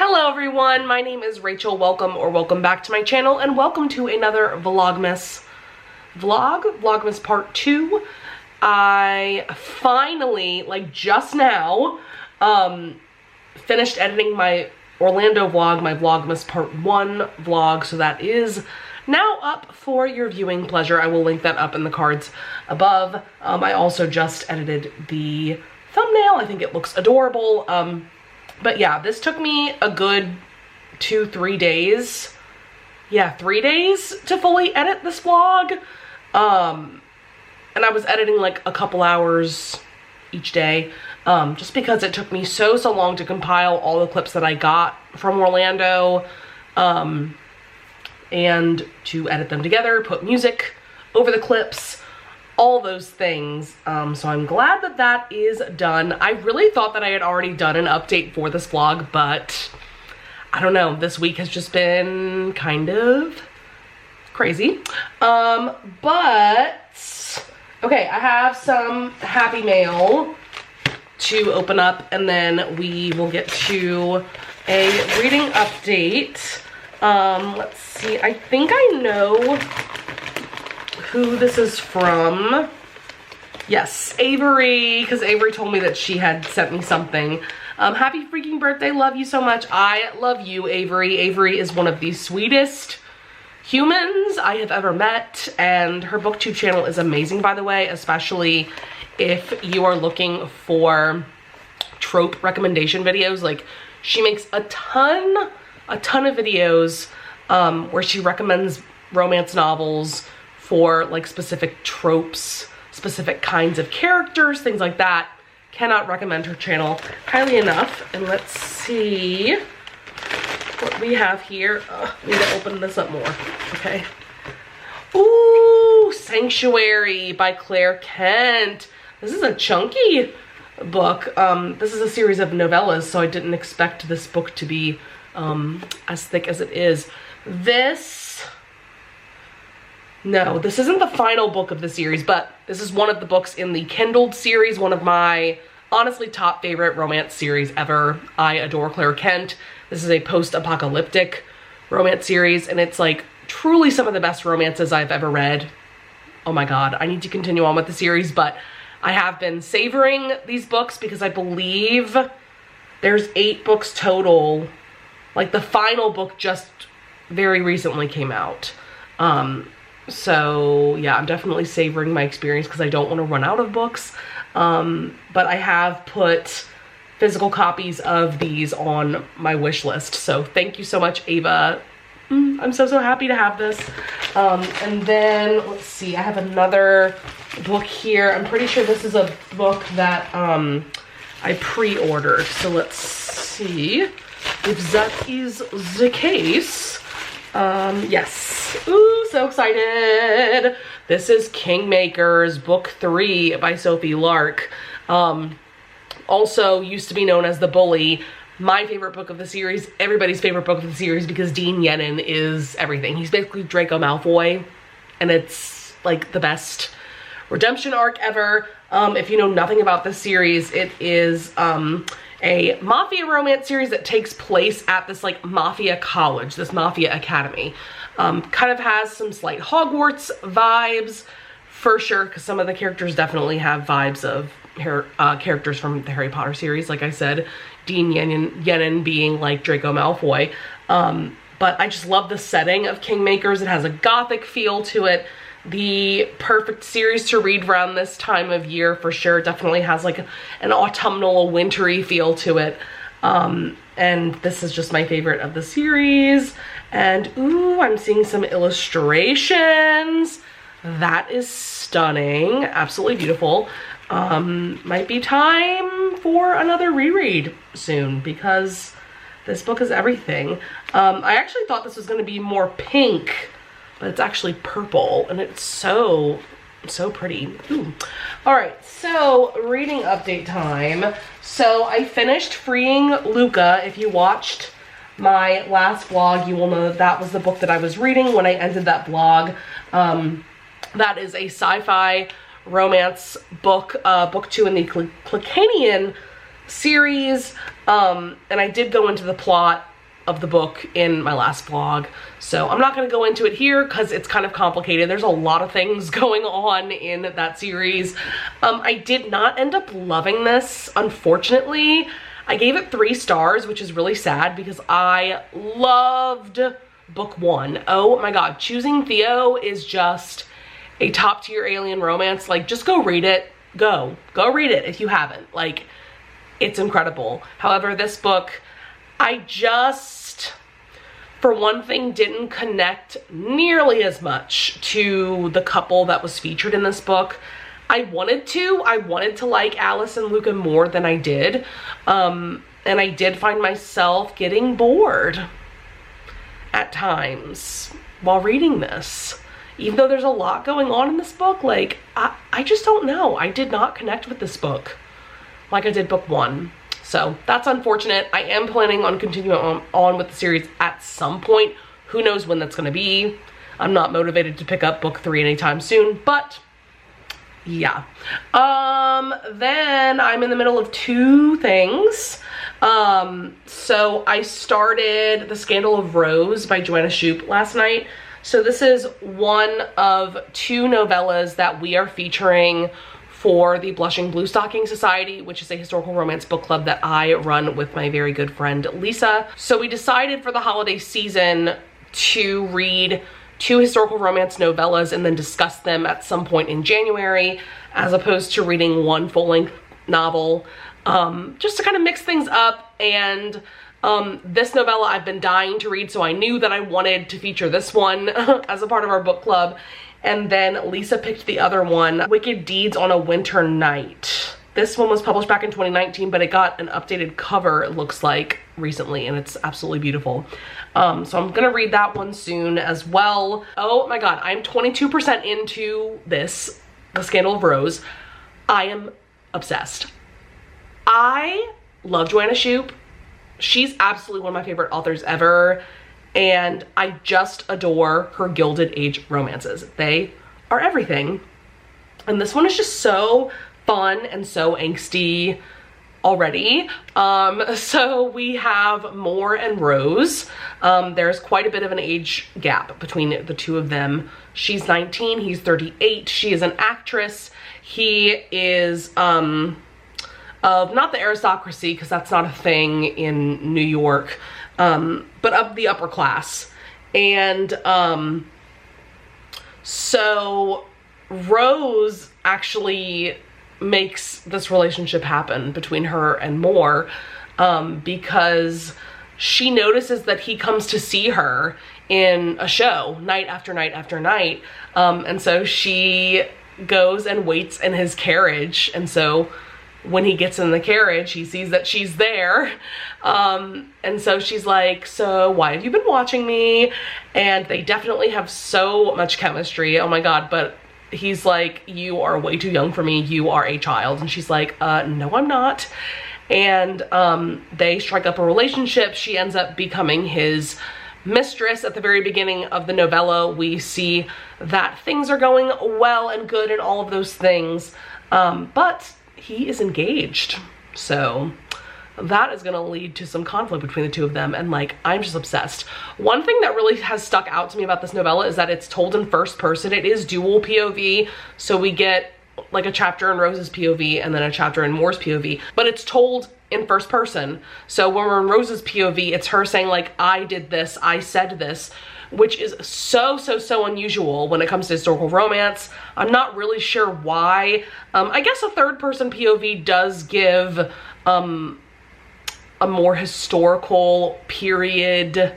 Hello everyone, my name is Rachel. Welcome back to my channel, and welcome to another Vlogmas Vlogmas part 2. I finally, like just now, finished editing my Orlando vlog, my Vlogmas part 1 vlog, so that is now up for your viewing pleasure. I will link that up in the cards above. I also just edited the thumbnail. I think it looks adorable. But yeah, this took me a good 2-3 days. Yeah, 3 days to fully edit this vlog. And I was editing like a couple hours each day, just because it took me so long to compile all the clips that I got from Orlando, and to edit them together, put music over the clips, all those things. So I'm glad that that is done. I really thought that I had already done an update for this vlog, but I don't know, this week has just been kind of crazy. But okay, I have some happy mail to open up, and then we will get to a reading update. Let's see, I think I know who this is from. Yes, Avery, because Avery told me that she had sent me something. Happy freaking birthday, love you so much. I love you, Avery. Avery is one of the sweetest humans I have ever met, and her booktube channel is amazing, by the way, especially if you are looking for trope recommendation videos. Like, she makes a ton of videos where she recommends romance novels for like specific tropes, specific kinds of characters, things like that. Cannot recommend her channel highly enough. And let's see what we have here. Need to open this up more. Okay. Ooh, Sanctuary by Claire Kent. This is a chunky book. This is a series of novellas, so I didn't expect this book to be as thick as it is. No, this isn't the final book of the series, but this is one of the books in the Kindled series, one of my honestly top favorite romance series ever. I adore Claire Kent. This is a post-apocalyptic romance series, and it's like truly some of the best romances I've ever read. Oh my god, I need to continue on with the series, but I have been savoring these books because I believe there's 8 books total. Like, the final book just very recently came out. So yeah, I'm definitely savoring my experience because I don't want to run out of books. But I have put physical copies of these on my wish list. So thank you so much, Ava. I'm so happy to have this. And then let's see, I have another book here. I'm pretty sure this is a book that I pre-ordered. So let's see if that is the case. Yes. Ooh, so excited. This is Kingmakers, book 3 by Sophie Lark. Also used to be known as The Bully. My favorite book of the series, everybody's favorite book of the series, because Dean Yenin is everything. He's basically Draco Malfoy, and it's like the best redemption arc ever. If you know nothing about this series, it is a mafia romance series that takes place at this like mafia college, this mafia academy. Kind of has some slight Hogwarts vibes for sure, because some of the characters definitely have vibes of characters from the Harry Potter series. Like I said, Dean Yenin being like Draco Malfoy. But I just love the setting of Kingmakers. It has a gothic feel to it. The perfect series to read around this time of year for sure. Definitely has like an autumnal, wintry feel to it. And this is just my favorite of the series. And ooh, I'm seeing some illustrations. That is stunning. Absolutely beautiful. Might be time for another reread soon, because this book is everything. I actually thought this was going to be more pink, but it's actually purple, and it's so pretty. Ooh. All right, so reading update time. So I finished Freeing Luca. If you watched my last vlog, you will know that that was the book that I was reading when I ended that vlog. That is a sci-fi romance book, book 2 in the Clicanian series. And I did go into the plot of the book in my last vlog, so I'm not going to go into it here because it's kind of complicated. There's a lot of things going on in that series. I did not end up loving this, unfortunately. I gave it 3 stars, which is really sad because I loved book 1. Oh my god, Choosing Theo is just a top tier alien romance. Like, just go read it. Go read it if you haven't. Like, it's incredible. However, this book, I just, for one thing, didn't connect nearly as much to the couple that was featured in this book. I wanted to like Alice and Luca more than I did. And I did find myself getting bored at times while reading this. Even though there's a lot going on in this book, like, I just don't know. I did not connect with this book like I did book 1. So that's unfortunate. I am planning on continuing on with the series at some point. Who knows when that's gonna be. I'm not motivated to pick up book 3 anytime soon, but yeah. Then I'm in the middle of 2 things. So I started The Scandal of Rose by Joanna Shupe last night. So this is one of 2 novellas that we are featuring for the Blushing Blue Stocking Society, which is a historical romance book club that I run with my very good friend Lisa. So we decided for the holiday season to read 2 historical romance novellas and then discuss them at some point in January, as opposed to reading 1 full-length novel, just to kind of mix things up. And this novella I've been dying to read, so I knew that I wanted to feature this one as a part of our book club. And then Lisa picked the other one, Wicked Deeds on a Winter Night. This one was published back in 2019, but it got an updated cover, it looks like, recently, and it's absolutely beautiful. So I'm gonna read that one soon as well. Oh my god, I'm 22% into this, The Scandal of Rose. I am obsessed. I love Joanna Shupe. She's absolutely one of my favorite authors ever, and I just adore her Gilded Age romances. They are everything. And this one is just so fun and so angsty already. So we have Moore and Rose. There's quite a bit of an age gap between the 2 of them. She's 19, he's 38. She is an actress. He is of not the aristocracy, because that's not a thing in New York, but of the upper class. And so Rose actually makes this relationship happen between her and Moore, because she notices that he comes to see her in a show night after night after night, and so she goes and waits in his carriage. And so when he gets in the carriage, he sees that she's there. And so she's like, so why have you been watching me? And they definitely have so much chemistry. Oh my god. But he's like, you are way too young for me. You are a child. And she's like, no, I'm not. And they strike up a relationship. She ends up becoming his mistress. At the very beginning of the novella, we see that things are going well and good and all of those things. But he is engaged, so that is going to lead to some conflict between the 2 of them, and like, I'm just obsessed. One thing that really has stuck out to me about this novella is that it's told in first person. It is dual POV, so we get like a chapter in Rose's POV and then a chapter in Moore's POV, but it's told in first person. So when we're in Rose's POV, it's her saying like, I did this, I said this, which is so unusual when it comes to historical romance. I'm not really sure why. I guess a third person POV does give a more historical period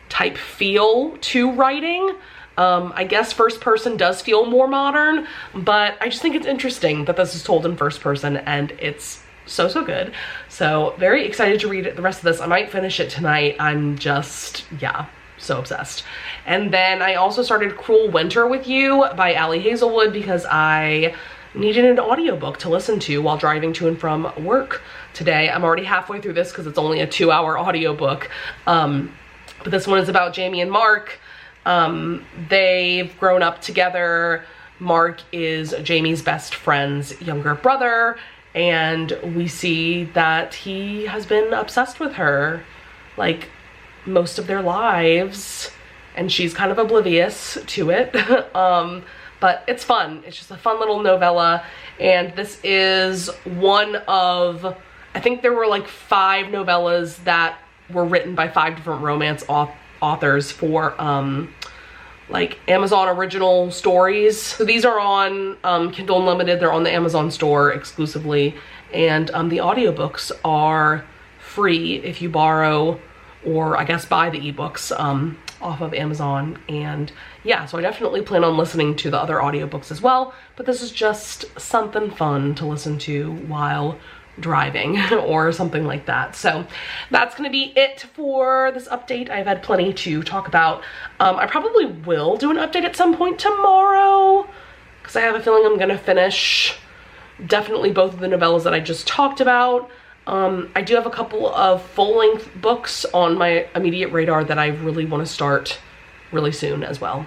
type feel to writing. I guess first person does feel more modern, but I just think it's interesting that this is told in first person, and it's so good. So very excited to read the rest of this. I might finish it tonight. I'm just, yeah, so obsessed. And then I also started Cruel Winter with You by Ali Hazelwood because I needed an audiobook to listen to while driving to and from work today. I'm already halfway through this because it's only a 2-hour audiobook. But this one is about Jamie and Mark. They've grown up together. Mark is Jamie's best friend's younger brother, and we see that he has been obsessed with her, like, most of their lives, and she's kind of oblivious to it. But it's fun. It's just a fun little novella, and this is one of, I think there were like 5 novellas that were written by 5 different romance authors for like Amazon original stories. So these are on Kindle Unlimited. They're on the Amazon store exclusively, and the audiobooks are free if you borrow, or I guess buy the ebooks off of Amazon. And yeah, so I definitely plan on listening to the other audiobooks as well, but this is just something fun to listen to while driving or something like that. So that's gonna be it for this update. I've had plenty to talk about. I probably will do an update at some point tomorrow, because I have a feeling I'm gonna finish definitely both of the novellas that I just talked about. I do have a couple of full-length books on my immediate radar that I really want to start really soon as well.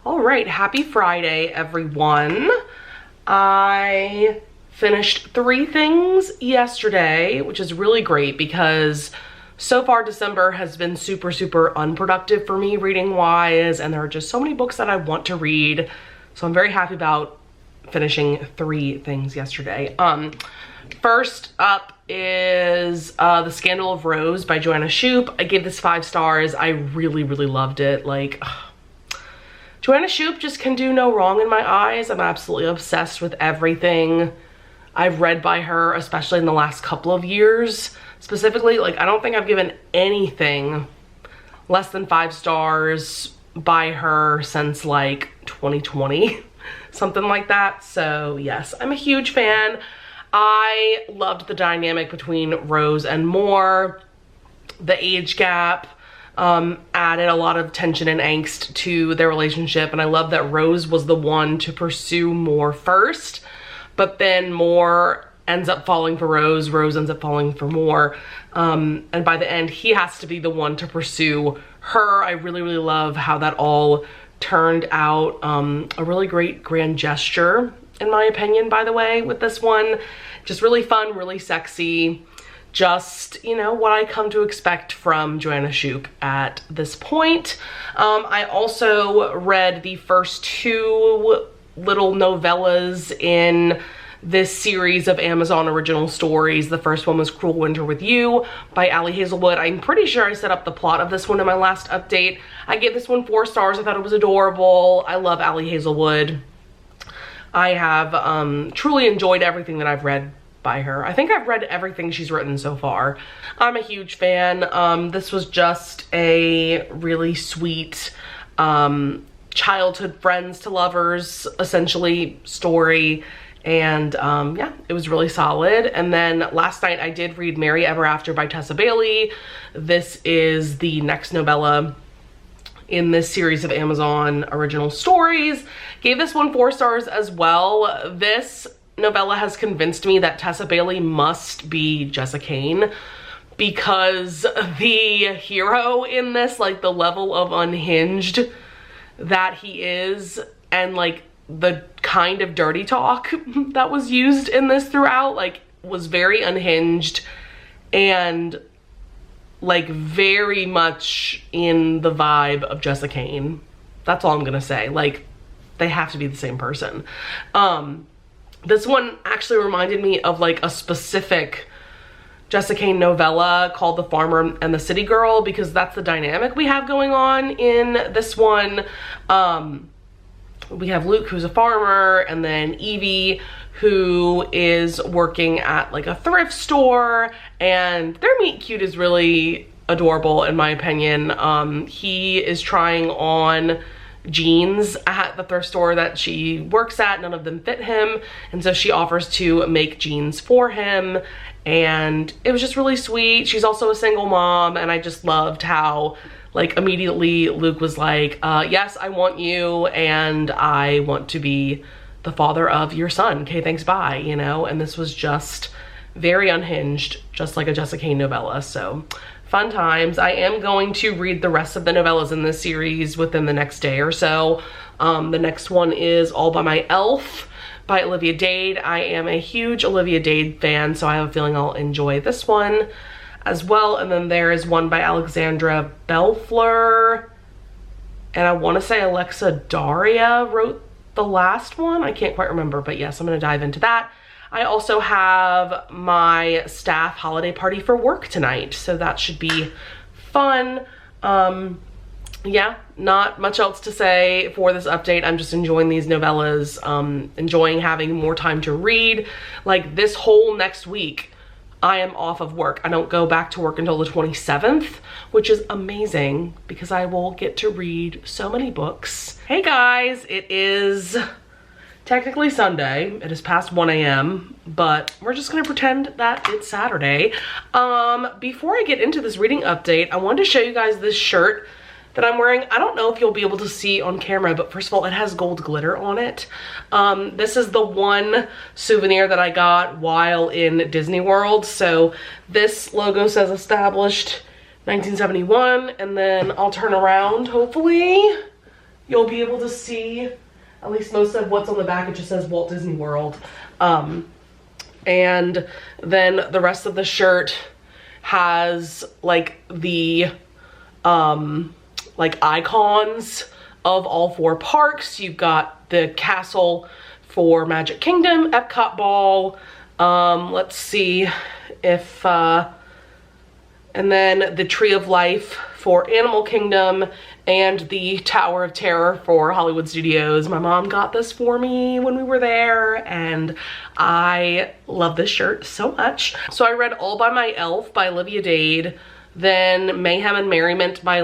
All right, happy Friday, everyone. I finished 3 things yesterday, which is really great because so far December has been super, super unproductive for me reading wise, and there are just so many books that I want to read. So I'm very happy about finishing 3 things yesterday. First up is The Scandal of Rose by Joanna Shupe. I gave this 5 stars. I really, really loved it. Like, Joanna Shupe just can do no wrong in my eyes. I'm absolutely obsessed with everything I've read by her, especially in the last couple of years. Specifically, like, I don't think I've given anything less than 5 stars by her since like 2020, something like that. So yes, I'm a huge fan. I loved the dynamic between Rose and Moore. The age gap added a lot of tension and angst to their relationship, and I love that Rose was the one to pursue Moore first, but then Moore ends up falling for Rose, Rose ends up falling for Moore, and by the end he has to be the one to pursue her. I really, really love how that all turned out. A really great grand gesture, in my opinion, by the way, with this one. Just really fun, really sexy. Just, you know, what I come to expect from Joanna Shupe at this point. I also read the first 2 little novellas in this series of Amazon original stories. The first one was Cruel Winter with You by Ali Hazelwood. I'm pretty sure I set up the plot of this one in my last update. I gave this one 4 stars. I thought it was adorable. I love Ali Hazelwood. I have truly enjoyed everything that I've read by her. I think I've read everything she's written so far. I'm a huge fan. This was just a really sweet childhood friends to lovers, essentially, story. And yeah, it was really solid. And then last night I did read Merry Ever After by Tessa Bailey. This is the next novella in this series of Amazon original stories. Gave this one 4 stars as well. This novella has convinced me that Tessa Bailey must be Jessa Kane, because the hero in this, like the level of unhinged that he is, and like the kind of dirty talk that was used in this throughout, like, was very unhinged and like very much in the vibe of Jessa Kane. That's all I'm gonna say. Like, they have to be the same person. This one actually reminded me of like a specific Jessa Kane novella called The Farmer and the City Girl, because that's the dynamic we have going on in this one. We have Luke, who's a farmer, and then Evie, who is working at like a thrift store, and their meet cute is really adorable in my opinion. He is trying on jeans at the thrift store that she works at. None of them fit him, and so she offers to make jeans for him, and it was just really sweet. She's also a single mom, and I just loved how like immediately Luke was like, yes, I want you, and I want to be the father of your son. Okay, thanks, bye, you know? And this was just very unhinged, just like a Jessica Kane novella. So fun times. I am going to read the rest of the novellas in this series within the next day or so. The next one is All by My Elf by Olivia Dade. I am a huge Olivia Dade fan, so I have a feeling I'll enjoy this one as well. And then there is one by Alexandra Belfleur, and I want to say Alexa Daria wrote the last one. I can't quite remember, but yes, I'm going to dive into that. I also have my staff holiday party for work tonight, so that should be fun. Yeah, not much else to say for this update. I'm just enjoying these novellas, enjoying having more time to read. Like this whole next week, I am off of work. I don't go back to work until the 27th, which is amazing because I will get to read so many books. Hey guys, it is technically Sunday. It is past 1 a.m., but we're just gonna pretend that it's Saturday. Before I get into this reading update, I wanted to show you guys this shirt that I'm wearing. I don't know if you'll be able to see on camera, but first of all, it has gold glitter on it. This is the one souvenir that I got while in Disney World. So this logo says established 1971, and then I'll turn around. Hopefully you'll be able to see at least most of what's on the back. It just says Walt Disney World. And then the rest of the shirt has like the like icons of all 4 parks. You've got the castle for Magic Kingdom, Epcot Ball, let's see if, and then the Tree of Life for Animal Kingdom, and the Tower of Terror for Hollywood Studios. My mom got this for me when we were there, and I love this shirt so much. So I read All by My Elf by Olivia Dade, then Mayhem and Merriment by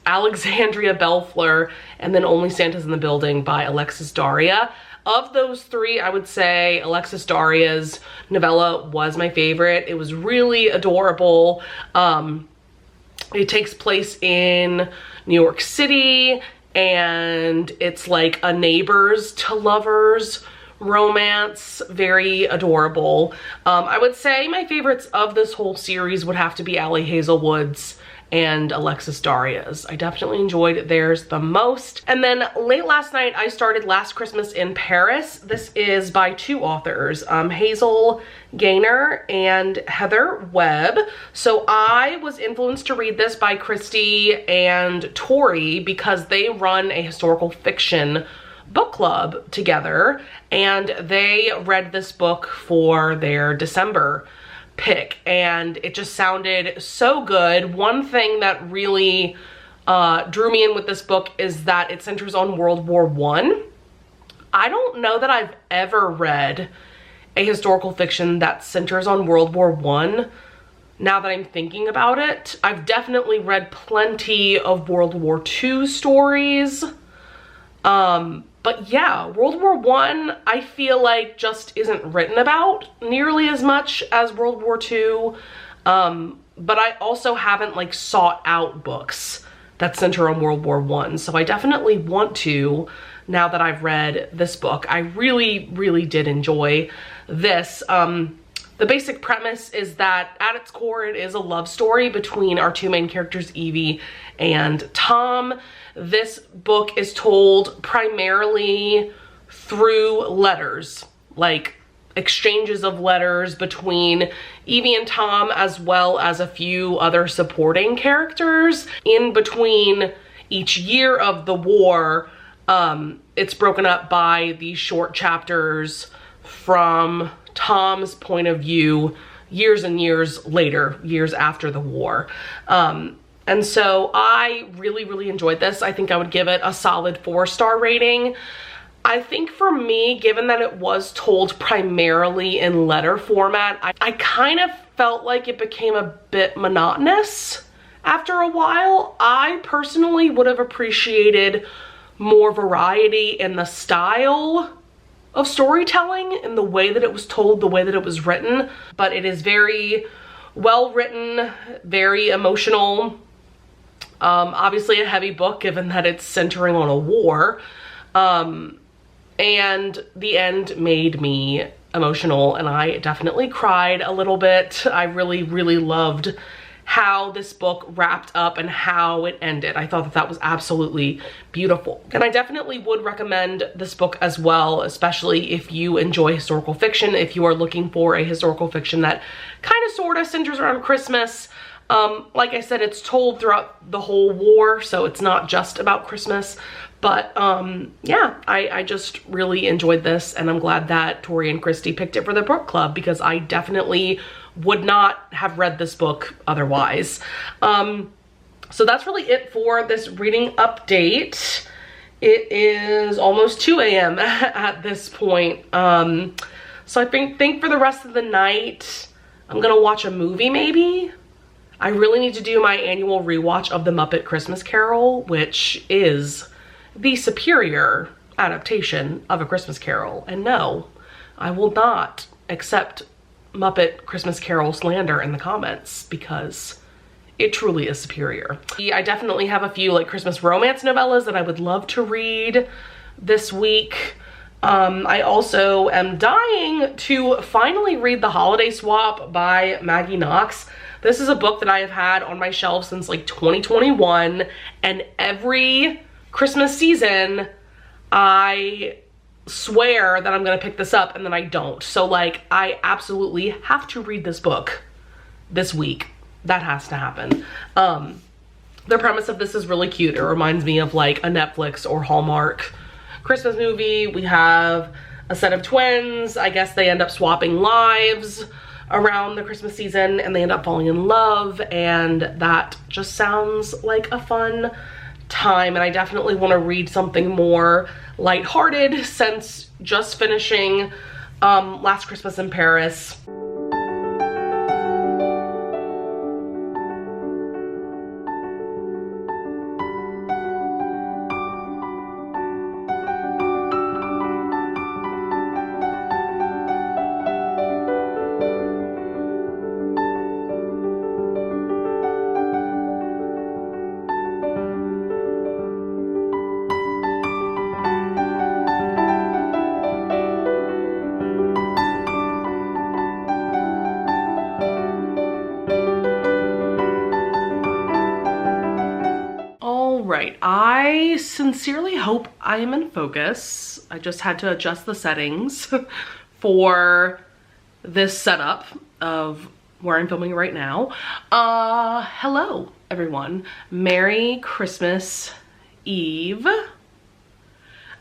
Alexandria Belfleur, and then Only Santa's in the Building by Alexis Daria. Of those 3, I would say Alexis Daria's novella was my favorite. It was really adorable. It takes place in New York City, and it's like a neighbors to lovers romance. Very adorable. I would say my favorites of this whole series would have to be Allie Hazelwood's and Alexis Daria's. I definitely enjoyed theirs the most. And then late last night, I started Last Christmas in Paris. This is by 2 authors, Hazel Gaynor and Heather Webb. So I was influenced to read this by Christy and Tori because they run a historical fiction book club together, and they read this book for their December pick, and it just sounded so good. One thing that really drew me in with this book is that it centers on World War I. I don't know that I've ever read a historical fiction that centers on World War I. Now that I'm thinking about it, I've definitely read plenty of World War II stories. But yeah, World War I feel like just isn't written about nearly as much as World War II. But I also haven't like sought out books that center on World War I. So I definitely want to, now that I've read this book. I really, really did enjoy this. The basic premise is that at its core, it is a love story between our 2 main characters, Evie and Tom. This book is told primarily through letters, like exchanges of letters between Evie and Tom, as well as a few other supporting characters. In between each year of the war, it's broken up by these short chapters from Tom's point of view years and years later, years after the war. And so I really, really enjoyed this. I think I would give it a solid 4-star rating. I think for me, given that it was told primarily in letter format, I kind of felt like it became a bit monotonous after a while. I personally would have appreciated more variety in the style of storytelling, in the way that it was told, the way that it was written. But it is very well written, very emotional. Obviously a heavy book given that it's centering on a war. And the end made me emotional, and I definitely cried a little bit. I really, really loved how this book wrapped up and how it ended. I thought that that was absolutely beautiful. And I definitely would recommend this book as well, especially if you enjoy historical fiction, if you are looking for a historical fiction that kind of sort of centers around Christmas. Like I said, it's told throughout the whole war, so it's not just about Christmas. But yeah, I just really enjoyed this, and I'm glad that Tori and Christy picked it for their book club, because I definitely would not have read this book otherwise. So that's really it for this reading update. It is almost 2 a.m. at this point. So I think for the rest of the night, I'm gonna watch a movie maybe. I really need to do my annual rewatch of The Muppet Christmas Carol, which is the superior adaptation of A Christmas Carol. And no, I will not accept Muppet Christmas Carol slander in the comments, because it truly is superior. I definitely have a few like Christmas romance novellas that I would love to read this week. I also am dying to finally read The Holiday Swap by Maggie Knox. This is a book that I have had on my shelf since like 2021, and every Christmas season I swear that I'm gonna pick this up and then I don't. So like, I absolutely have to read this book this week. That has to happen. The premise of this is really cute. It reminds me of like a Netflix or Hallmark Christmas movie. We have a set of twins. I guess they end up swapping lives around the Christmas season, and they end up falling in love, and that just sounds like a fun time. And I definitely want to read something more lighthearted since just finishing Last Christmas in Paris. Right, I sincerely hope I am in focus. I just had to adjust the settings for this setup of where I'm filming right now. Hello everyone. Merry Christmas Eve.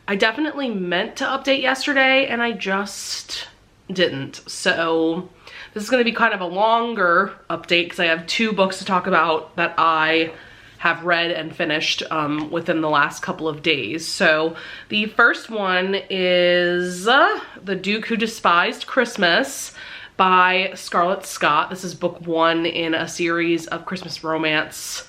I definitely meant to update yesterday and I just didn't. So this is gonna be kind of a longer update because I have 2 books to talk about that I have read and finished within the last couple of days. So the first one is The Duke Who Despised Christmas by Scarlett Scott. This is book 1 in a series of Christmas romance,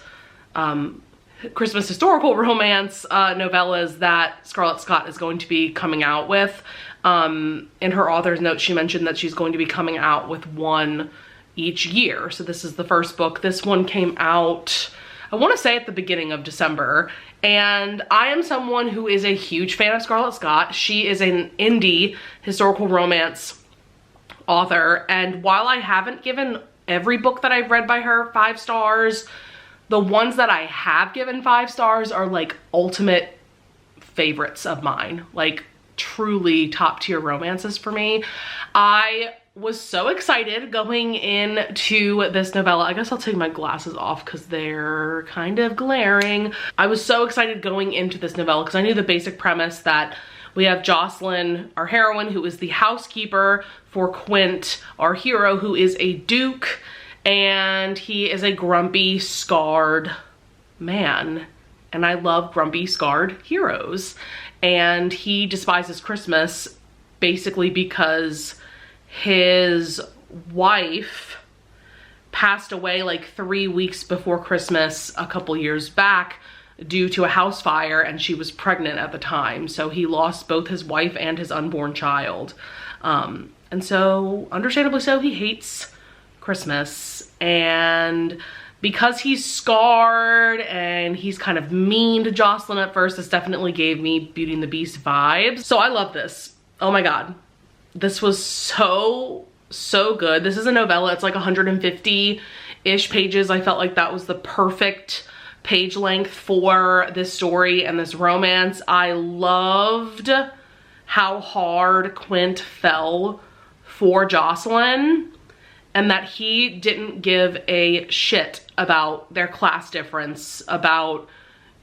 Christmas historical romance novellas that Scarlett Scott is going to be coming out with. In her author's note, she mentioned that she's going to be coming out with 1 each year. So this is the first book. This one came out, I want to say, at the beginning of December, and I am someone who is a huge fan of Scarlett Scott. She is an indie historical romance author, and while I haven't given every book that I've read by her 5 stars, the ones that I have given 5 stars are like ultimate favorites of mine, like truly top tier romances for me. I was so excited going into this novella. I guess I'll take my glasses off because they're kind of glaring. I was so excited going into this novella because I knew the basic premise that we have Jocelyn, our heroine, who is the housekeeper for Quint, our hero, who is a duke, and he is a grumpy, scarred man. And I love grumpy, scarred heroes. And he despises Christmas basically because his wife passed away like 3 weeks before Christmas a couple years back due to a house fire, and she was pregnant at the time. So he lost both his wife and his unborn child. And so, understandably so, he hates Christmas. And because he's scarred and he's kind of mean to Jocelyn at first, this definitely gave me Beauty and the Beast vibes. So I love this. Oh my God. This was so good. This is a novella. It's like 150-ish pages. I felt like that was the perfect page length for this story and this romance. I loved how hard Quint fell for Jocelyn, and that he didn't give a shit about their class difference, about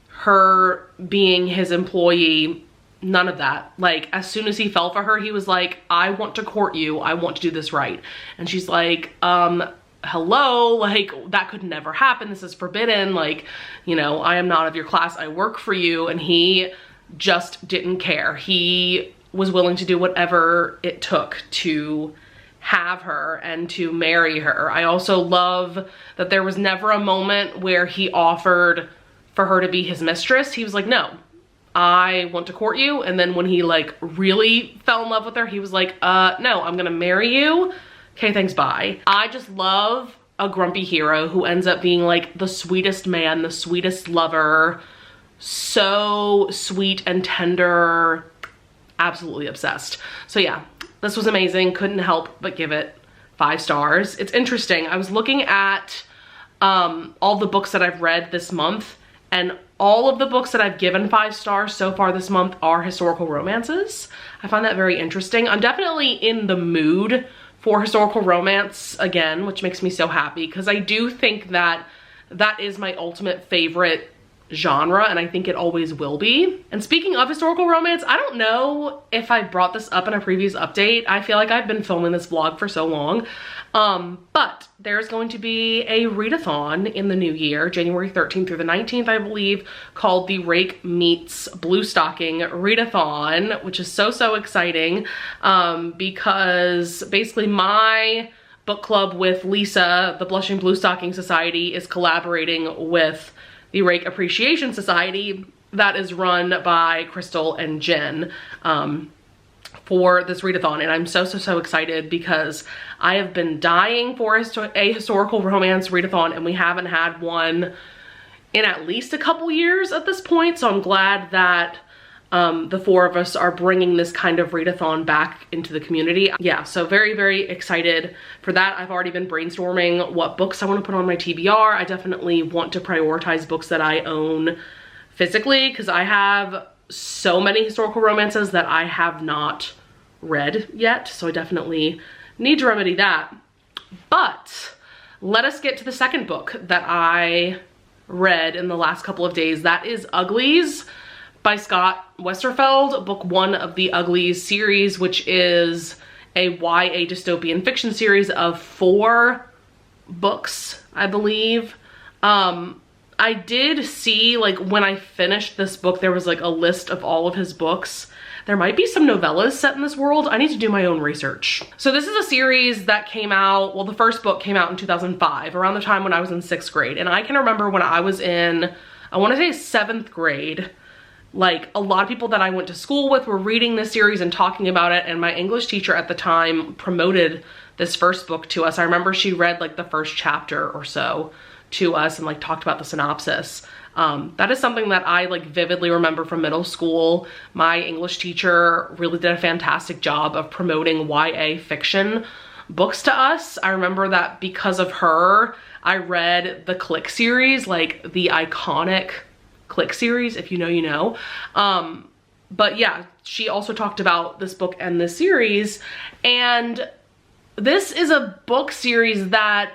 her being his employee, none of that. Like, as soon as he fell for her, he was like, I want to court you, I want to do this right. And she's like, hello, like, that could never happen, this is forbidden, like, you know, I am not of your class, I work for you. And he just didn't care. He was willing to do whatever it took to have her and to marry her. I also love that there was never a moment where he offered for her to be his mistress. He was like, no, I want to court you. And then when he like really fell in love with her, he was like, no, I'm gonna marry you. Okay, thanks, bye. I just love a grumpy hero who ends up being like the sweetest man, the sweetest lover, so sweet and tender, absolutely obsessed. So yeah, this was amazing. Couldn't help but give it 5 stars. It's interesting. I was looking at all the books that I've read this month, and all of the books that I've given 5 stars so far this month are historical romances. I find that very interesting. I'm definitely in the mood for historical romance again, which makes me so happy, because I do think that that is my ultimate favorite genre, and I think it always will be. And speaking of historical romance, I don't know if I brought this up in a previous update. I feel like I've been filming this vlog for so long, but there's going to be a readathon in the new year, January 13th through the 19th, I believe, called the Rake Meets Blue Stocking Readathon, which is so exciting, because basically my book club with Lisa, the Blushing Blue Stocking Society, is collaborating with the Rake Appreciation Society that is run by Crystal and Jen for this readathon. And I'm so excited, because I have been dying for a historical romance readathon, and we haven't had one in at least a couple years at this point. So I'm glad that the 4 of us are bringing this kind of readathon back into the community. Yeah, so very excited for that. I've already been brainstorming what books I want to put on my TBR. I definitely want to prioritize books that I own physically, because I have so many historical romances that I have not read yet. So I definitely need to remedy that. But let us get to the second book that I read in the last couple of days. That is Uglies by Scott Westerfeld, book 1 of the Uglies series, which is a YA dystopian fiction series of 4 books, I believe. I did see, like, when I finished this book, there was like a list of all of his books. There might be some novellas set in this world. I need to do my own research. So this is a series that came out, well, the first book came out in 2005, around the time when I was in 6th grade. And I can remember when I was in, I want to say 7th grade, like, a lot of people that I went to school with were reading this series and talking about it, and my English teacher at the time promoted this first book to us. I remember she read like the first chapter or so to us and like talked about the synopsis. That is something that I like vividly remember from middle school. My English teacher really did a fantastic job of promoting YA fiction books to us. I remember that because of her, I read the Click series, like the iconic Click series, if you know, you know. But yeah, she also talked about this book and this series, and this is a book series that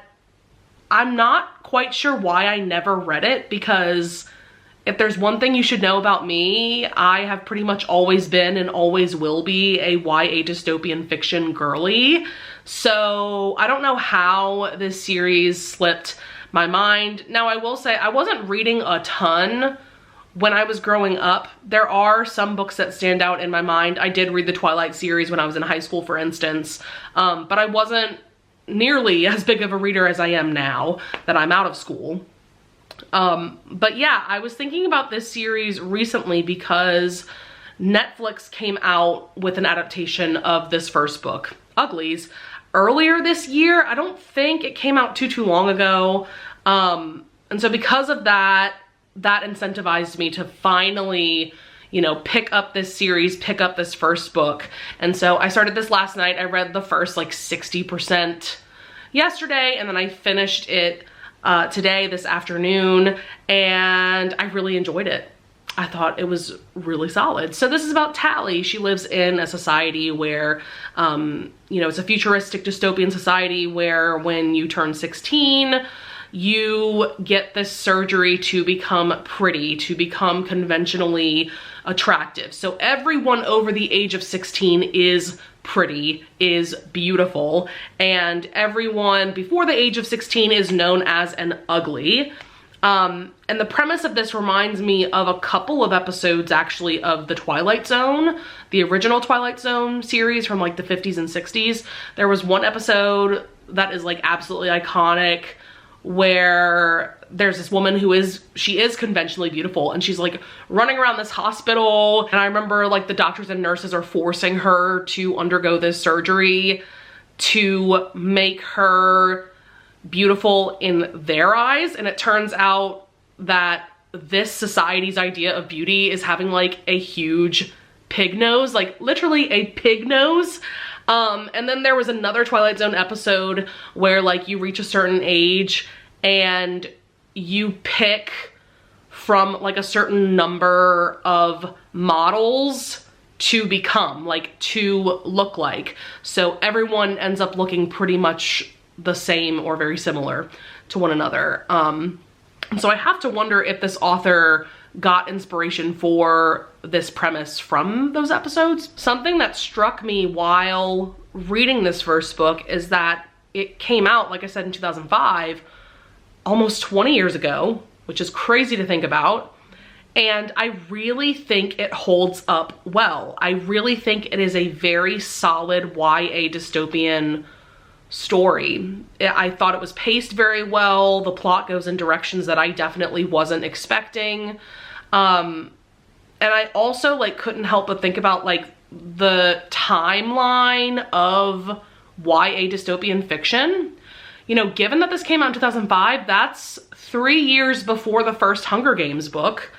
I'm not quite sure why I never read it, because if there's one thing you should know about me, I have pretty much always been and always will be a YA dystopian fiction girly. So I don't know how this series slipped my mind. Now I will say I wasn't reading a ton when I was growing up. There are some books that stand out in my mind. I did read the Twilight series when I was in high school, for instance, but I wasn't nearly as big of a reader as I am now that I'm out of school. But yeah, I was thinking about this series recently because Netflix came out with an adaptation of this first book, Uglies, earlier this year. I don't think it came out too long ago. And so because of that, that incentivized me to finally you know, pick up this series, pick up this first book. And so I started this last night. I read the first like 60% yesterday, and then I finished it today, this afternoon, and I really enjoyed it. I thought it was really solid. So this is about Tally. She lives in a society where, you know, it's a futuristic dystopian society where when you turn 16, you get this surgery to become pretty, to become conventionally attractive. So everyone over the age of 16 is pretty, is beautiful, and everyone before the age of 16 is known as an ugly. And the premise of this reminds me of a couple of episodes actually of the Twilight Zone, the original Twilight Zone series from like the 50s and 60s. There was one episode that is like absolutely iconic where there's this woman who she is conventionally beautiful, and she's like running around this hospital, and I remember like the doctors and nurses are forcing her to undergo this surgery to make her beautiful in their eyes. And it turns out that this society's idea of beauty is having like a huge pig nose, like literally a pig nose. And then there was another Twilight Zone episode where like you reach a certain age and you pick from like a certain number of models to become, like to look like. So everyone ends up looking pretty much the same or very similar to one another. So I have to wonder if this author got inspiration for this premise from those episodes. Something that struck me while reading this first book is that it came out, like I said, in 2005, almost 20 years ago, which is crazy to think about. And I really think it holds up well. I really think it is a very solid YA dystopian story. I thought it was paced very well. The plot goes in directions that I definitely wasn't expecting. And I also like couldn't help but think about like the timeline of YA dystopian fiction. You know, given that this came out in 2005, that's 3 years before the first Hunger Games book,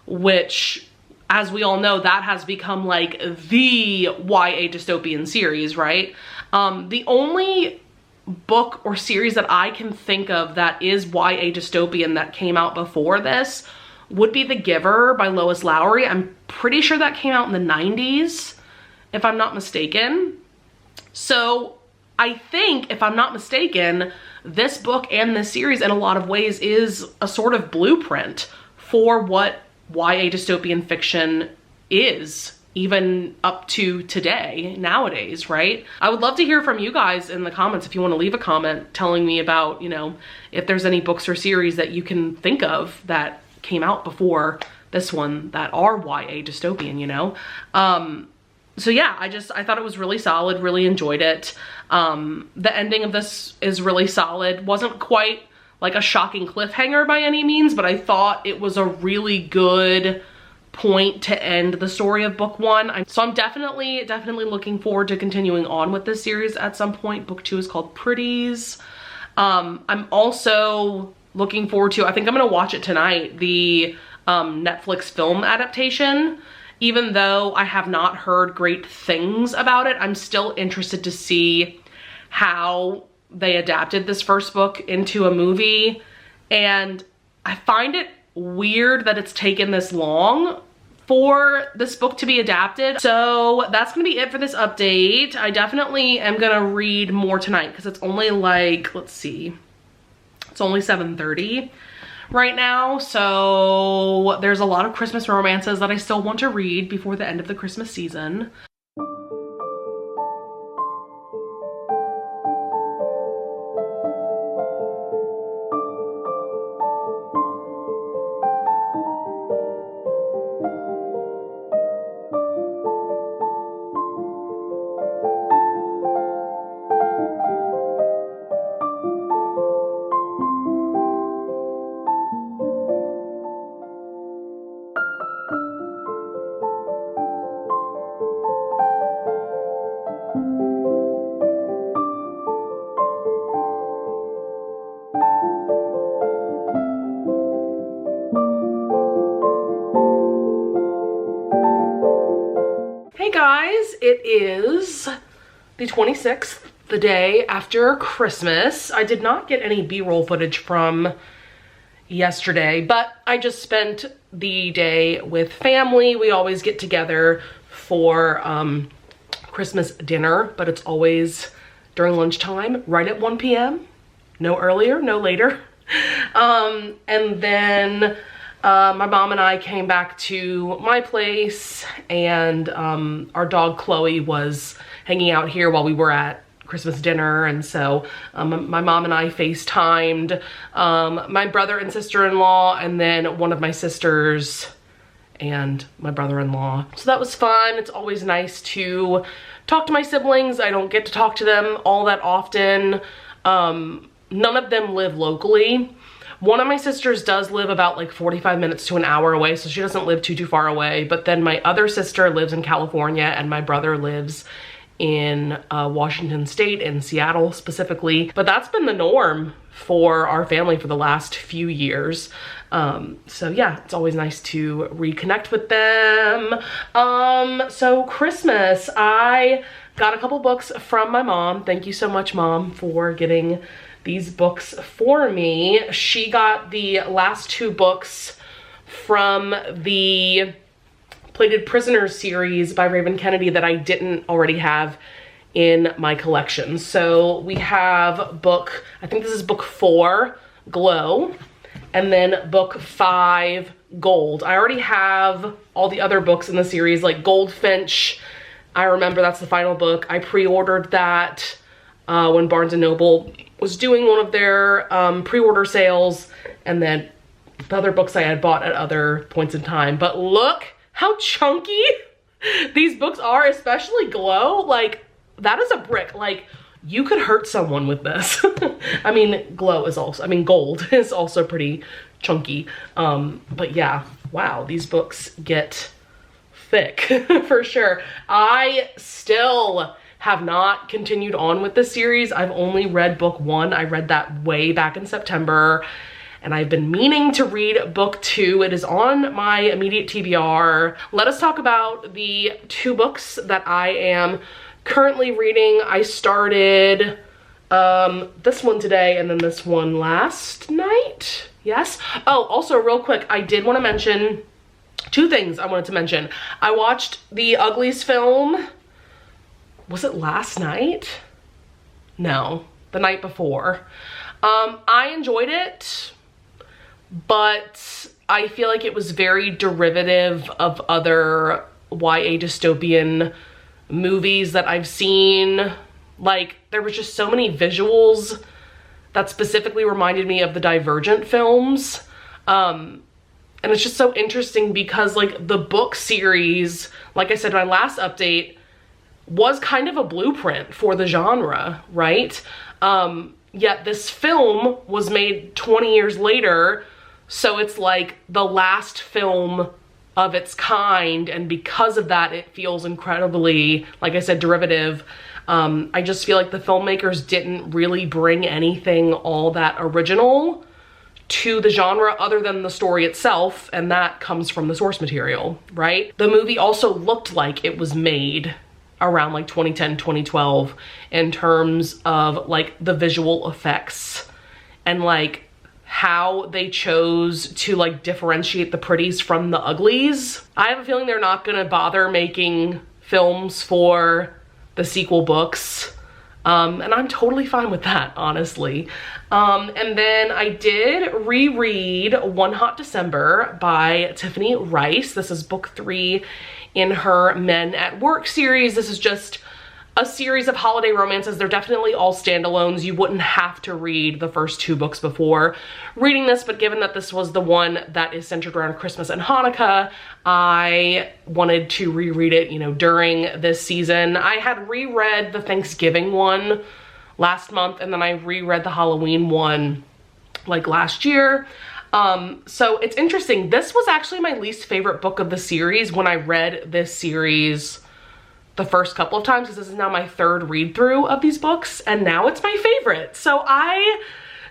which, as we all know, that has become like the YA dystopian series, right? The only book or series that I can think of that is YA dystopian that came out before this would be The Giver by Lois Lowry. I'm pretty sure that came out in the 90s, if I'm not mistaken. So I think, if I'm not mistaken, this book and this series in a lot of ways is a sort of blueprint for what YA dystopian fiction is, even up to today, nowadays, right? I would love to hear from you guys in the comments if you want to leave a comment telling me about, you know, if there's any books or series that you can think of that came out before this one that are YA dystopian, you know? So yeah, I thought it was really solid, really enjoyed it. The ending of this is really solid. Wasn't quite like a shocking cliffhanger by any means, but I thought it was a really good point to end the story of book one. So I'm definitely looking forward to continuing on with this series at some point. Book two is called Pretties. I'm also looking forward to, I think I'm gonna watch it tonight, the Netflix film adaptation. Even though I have not heard great things about it, I'm still interested to see how they adapted this first book into a movie. And I find it weird that it's taken this long for this book to be adapted. So that's gonna be it for this update. I definitely am gonna read more tonight because it's only like, let's see, it's only 7:30 right now. So there's a lot of Christmas romances that I still want to read before the end of the Christmas season. it is the 26th, the day after Christmas. I did not get any B-roll footage from yesterday, but I just spent the day with family. We always get together for Christmas dinner, but it's always during lunchtime, right at 1 p.m. No earlier, no later. And then my mom and I came back to my place, and our dog Chloe was hanging out here while we were at Christmas dinner, and so my mom and I FaceTimed my brother and sister-in-law, and then one of my sisters and my brother-in-law. So that was fun. It's always nice to talk to my siblings. I don't get to talk to them all that often. None of them live locally. One of my sisters does live about like 45 minutes to an hour away, so she doesn't live too far away. But then my other sister lives in California, and my brother lives in Washington State, in Seattle specifically. But that's been the norm for our family for the last few years. So yeah, it's always nice to reconnect with them. So Christmas, I got a couple books from my mom. Thank you so much, Mom, for getting these books for me. She got the last two books from the Plated Prisoners series by Raven Kennedy that I didn't already have in my collection. So we have book, I think this is book 4, Glow, and then book 5, Gold. I already have all the other books in the series, like Goldfinch. I remember that's the final book. I pre-ordered that when Barnes & Noble was doing one of their pre-order sales, and then the other books I had bought at other points in time. But look how chunky these books are, especially Glow. Like, that is a brick. Like, you could hurt someone with this. I mean, Glow is also, I mean, Gold is also pretty chunky. But yeah, wow, these books get thick for sure. I still have not continued on with this series. I've only read book 1. I read that way back in September, and I've been meaning to read book 2. It is on my immediate TBR. Let us talk about the 2 books that I am currently reading. I started this one today, and then this one last night. Yes. Oh, also real quick, I did want to mention 2 things I wanted to mention. I watched the Uglies film. Was it last night? No, the night before. I enjoyed it, but I feel like it was very derivative of other YA dystopian movies that I've seen. Like, there was just so many visuals that specifically reminded me of the Divergent films. And it's just so interesting because, like, the book series, like I said in my last update, was kind of a blueprint for the genre, right? Yet this film was made 20 years later, so it's like the last film of its kind, and because of that, it feels incredibly, like I said, derivative. I just feel like the filmmakers didn't really bring anything all that original to the genre other than the story itself, and that comes from the source material, right? The movie also looked like it was made around like 2010, 2012 in terms of like the visual effects and like how they chose to like differentiate the pretties from the uglies. I have a feeling they're not gonna bother making films for the sequel books. And I'm totally fine with that, honestly. And then I did reread One Hot December by Tiffany Rice. This is book 3 in her Men at Work series. This is just a series of holiday romances. They're definitely all standalones. You wouldn't have to read the first 2 books before reading this, but given that this was the one that is centered around Christmas and Hanukkah, I wanted to reread it, you know, during this season. I had reread the Thanksgiving one last month, and then I reread the Halloween one like last year. So it's interesting. This was actually my least favorite book of the series when I read this series the first couple of times, because this is now my 3rd read through of these books, and now it's my favorite. So I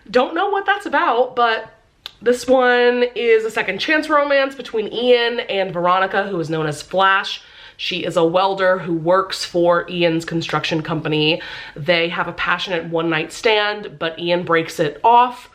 don't know what that's about, but this one is a second chance romance between Ian and Veronica, who is known as Flash. She is a welder who works for Ian's construction company. They have a passionate one-night stand, but Ian breaks it off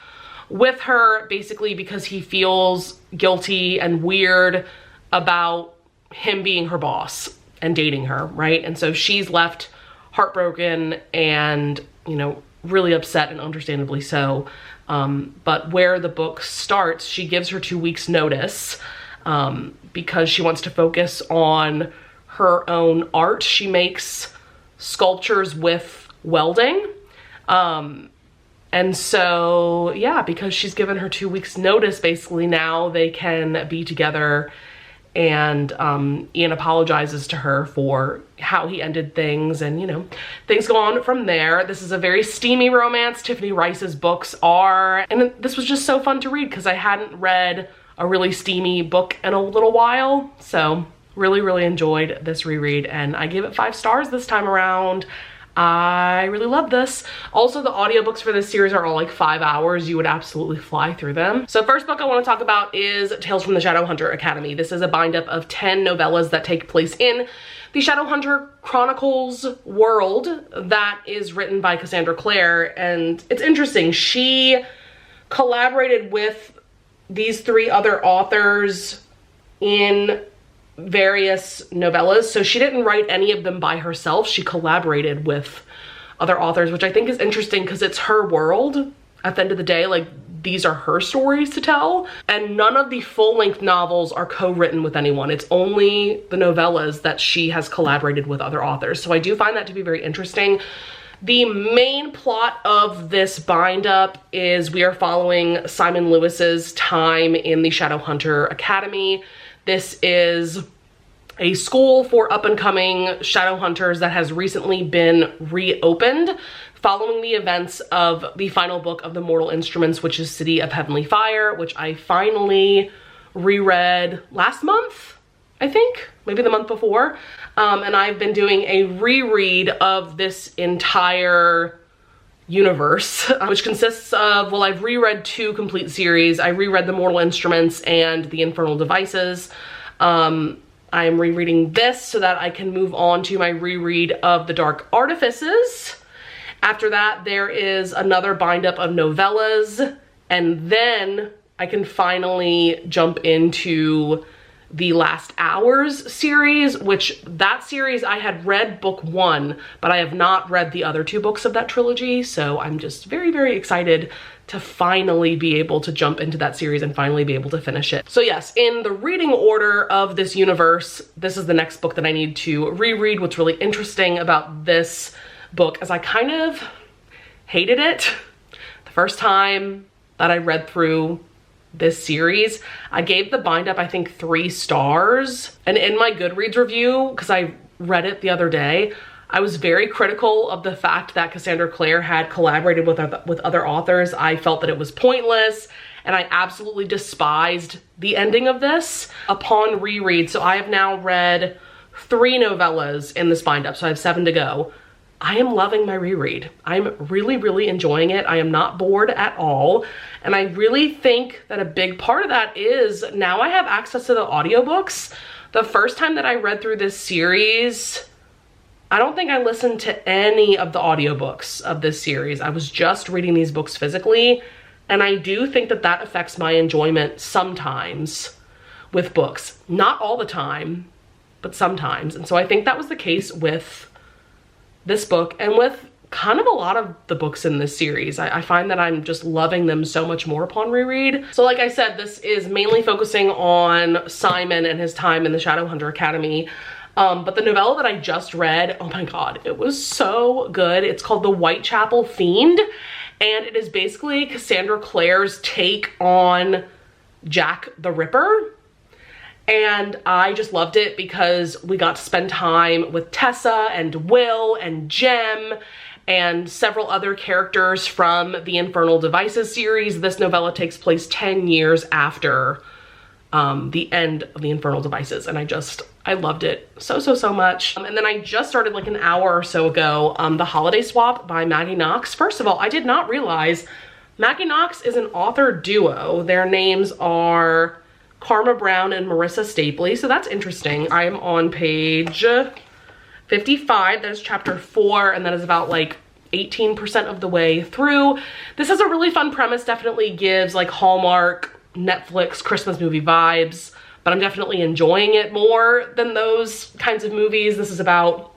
with her basically because he feels guilty and weird about him being her boss and dating her, right? And so she's left heartbroken and, you know, really upset, and understandably so. But where the book starts, she gives her 2 weeks notice because she wants to focus on her own art. She makes sculptures with welding. And so, yeah, because she's given her 2 weeks notice, basically now they can be together. And Ian apologizes to her for how he ended things, and, you know, things go on from there. This is a very steamy romance. Tiffany Rice's books are, and this was just so fun to read because I hadn't read a really steamy book in a little while. So really, really enjoyed this reread, and I give it 5 stars this time around. I really love this. Also, the audiobooks for this series are all like 5 hours. You would absolutely fly through them. So first book I want to talk about is Tales from the Shadowhunter Academy. This is a bind-up of 10 novellas that take place in the Shadowhunter Chronicles world that is written by Cassandra Clare. And it's interesting. She collaborated with these 3 other authors in various novellas, so she didn't write any of them by herself. She collaborated with other authors, which I think is interesting because it's her world at the end of the day. Like, these are her stories to tell, and none of the full-length novels are co-written with anyone. It's only the novellas that she has collaborated with other authors, so I do find that to be very interesting. The main plot of this bind-up is we are following Simon Lewis's time in the Shadowhunter Academy. This is a school for up-and-coming Shadowhunters that has recently been reopened following the events of the final book of the Mortal Instruments, which is City of Heavenly Fire, which I finally reread last month, I think, maybe the month before. And I've been doing a reread of this entire universe, which consists of, well, I've reread 2 complete series. I reread The Mortal Instruments and The Infernal Devices. I am rereading this so that I can move on to my reread of The Dark Artifices. After that, there is another bind-up of novellas, and then I can finally jump into the Last Hours series, which that series I had read book 1, but I have not read the other 2 books of that trilogy. So I'm just very, very excited to finally be able to jump into that series and finally be able to finish it. So yes, in the reading order of this universe, this is the next book that I need to reread. What's really interesting about this book is I kind of hated it the first time that I read through this series. I gave the bind-up, I think, 3 stars. And in my Goodreads review, because I read it the other day, I was very critical of the fact that Cassandra Clare had collaborated with other authors. I felt that it was pointless, and I absolutely despised the ending of this upon reread. So I have now read 3 novellas in this bind-up, so I have 7 to go. I am loving my reread. I'm really, really enjoying it. I am not bored at all. And I really think that a big part of that is now I have access to the audiobooks. The first time that I read through this series, I don't think I listened to any of the audiobooks of this series. I was just reading these books physically. And I do think that that affects my enjoyment sometimes with books. Not all the time, but sometimes. And so I think that was the case with this book and with kind of a lot of the books in this series. I find that I'm just loving them so much more upon reread. So like I said, this is mainly focusing on Simon and his time in the Shadowhunter Academy. But the novella that I just read, oh my God, it was so good. It's called The Whitechapel Fiend. And it is basically Cassandra Clare's take on Jack the Ripper. And I just loved it because we got to spend time with Tessa and Will and Jem and several other characters from the Infernal Devices series. This novella takes place 10 years after the end of the Infernal Devices, and I loved it so much. And then I just started like an hour or so ago, The Holiday Swap by Maggie Knox. First of all, I did not realize Maggie Knox is an author duo. Their names are Karma Brown and Marissa Stapley, so that's interesting. I'm on page 55, that is chapter 4, and that is about like 18% of the way through. This is a really fun premise, definitely gives like Hallmark, Netflix, Christmas movie vibes, but I'm definitely enjoying it more than those kinds of movies. This is about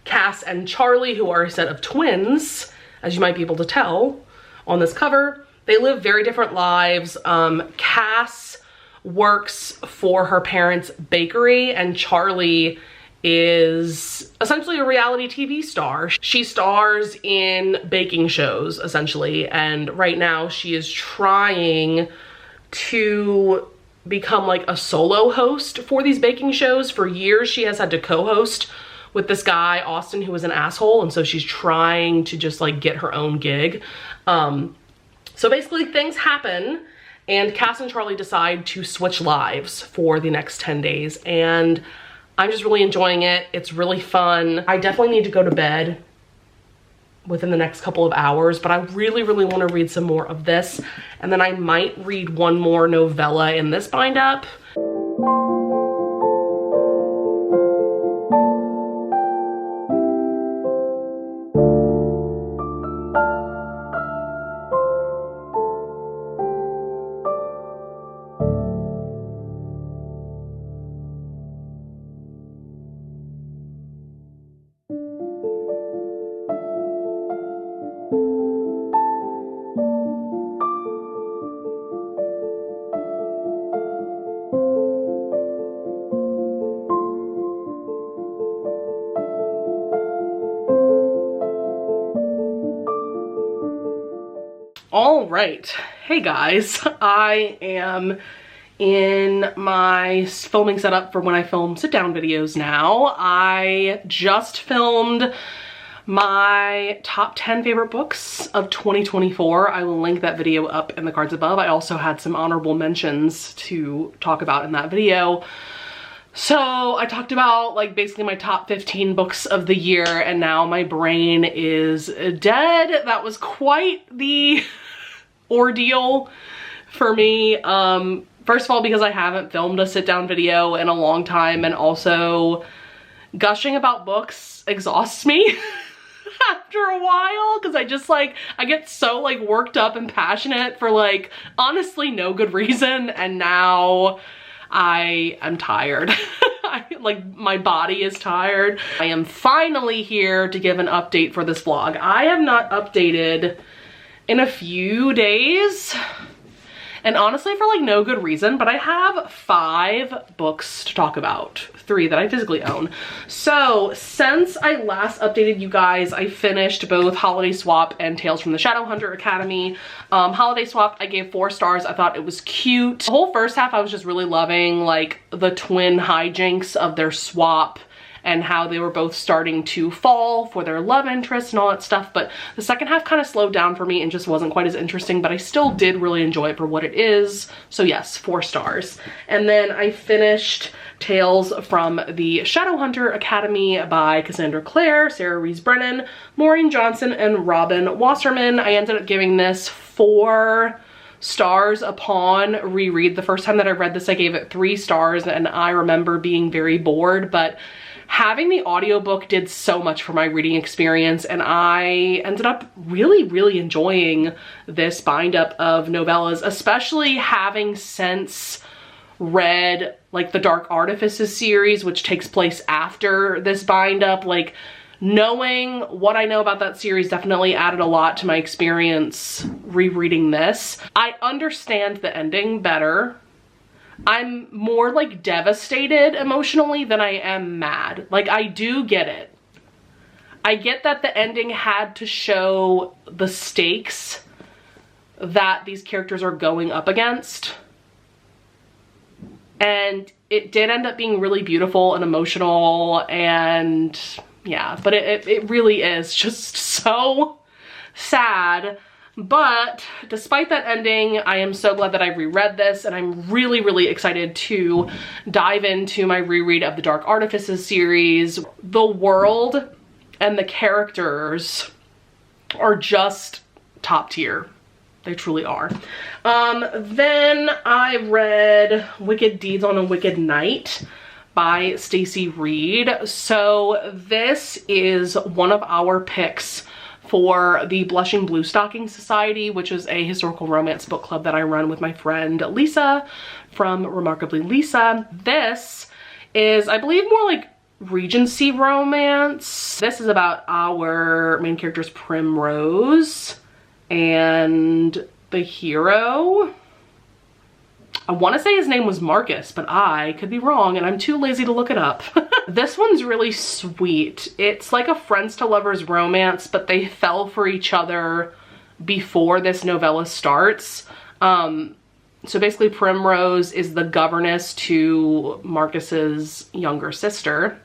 Cass and Charlie, who are a set of twins, as you might be able to tell on this cover. They live very different lives. Cass works for her parents' bakery, and Charlie is essentially a reality TV star. She stars in baking shows, essentially, and right now she is trying to become like a solo host for these baking shows. For years, she has had to co-host with this guy, Austin, who is an asshole, and so she's trying to just like get her own gig. So basically things happen, and Cass and Charlie decide to switch lives for the next 10 days, and I'm just really enjoying it. It's really fun. I definitely need to go to bed within the next couple of hours, but I really, really want to read some more of this, and then I might read one more novella in this bind up. All right, hey guys, I am in my filming setup for when I film sit down videos now. I just filmed my top 10 favorite books of 2024. I will link that video up in the cards above. I also had some honorable mentions to talk about in that video. So I talked about like basically my top 15 books of the year, and now my brain is dead. That was quite the ordeal for me. First of all, because I haven't filmed a sit down video in a long time, and also gushing about books exhausts me after a while, because I just like, I get so like worked up and passionate for like honestly no good reason, and now I am tired. Like my body is tired. I am finally here to give an update for this vlog. I have not updated in a few days, and honestly for like no good reason, but I have 5 books to talk about, 3 that I physically own. So since I last updated you guys, I finished both Holiday Swap and Tales from the Shadowhunter Academy. Holiday Swap I gave 4 stars. I thought it was cute. The whole first half I was just really loving like the twin hijinks of their swap and how they were both starting to fall for their love interests and all that stuff. But the second half kind of slowed down for me and just wasn't quite as interesting, but I still did really enjoy it for what it is. So yes, 4 stars. And then I finished Tales from the Shadowhunter Academy by Cassandra Clare, Sarah Rees Brennan, Maureen Johnson, and Robin Wasserman. I ended up giving this 4 stars upon reread. The first time that I read this, I gave it 3 stars, and I remember being very bored, but having the audiobook did so much for my reading experience, and I ended up really, really enjoying this bind up of novellas, especially having since read like the Dark Artifices series, which takes place after this bind up. Like, knowing what I know about that series definitely added a lot to my experience rereading this. I understand the ending better. I'm more like devastated emotionally than I am mad. Like, I do get it. I get that the ending had to show the stakes that these characters are going up against. And it did end up being really beautiful and emotional, and yeah, but it really is just so sad. But despite that ending, I am so glad that I reread this, and I'm really, really excited to dive into my reread of the Dark Artifices series. The world and the characters are just top tier. They truly are. Then I read Wicked Deeds on a Wicked Night by Stacy Reed. So this is one of our picks for the Blushing Blue Stocking Society, which is a historical romance book club that I run with my friend Lisa from Remarkably Lisa. This is, I believe, more like Regency romance. This is about our main character's Primrose and the hero. I want to say his name was Marcus, but I could be wrong and I'm too lazy to look it up. This one's really sweet. It's like a friends to lovers romance, but they fell for each other before this novella starts. So basically Primrose is the governess to Marcus's younger sister.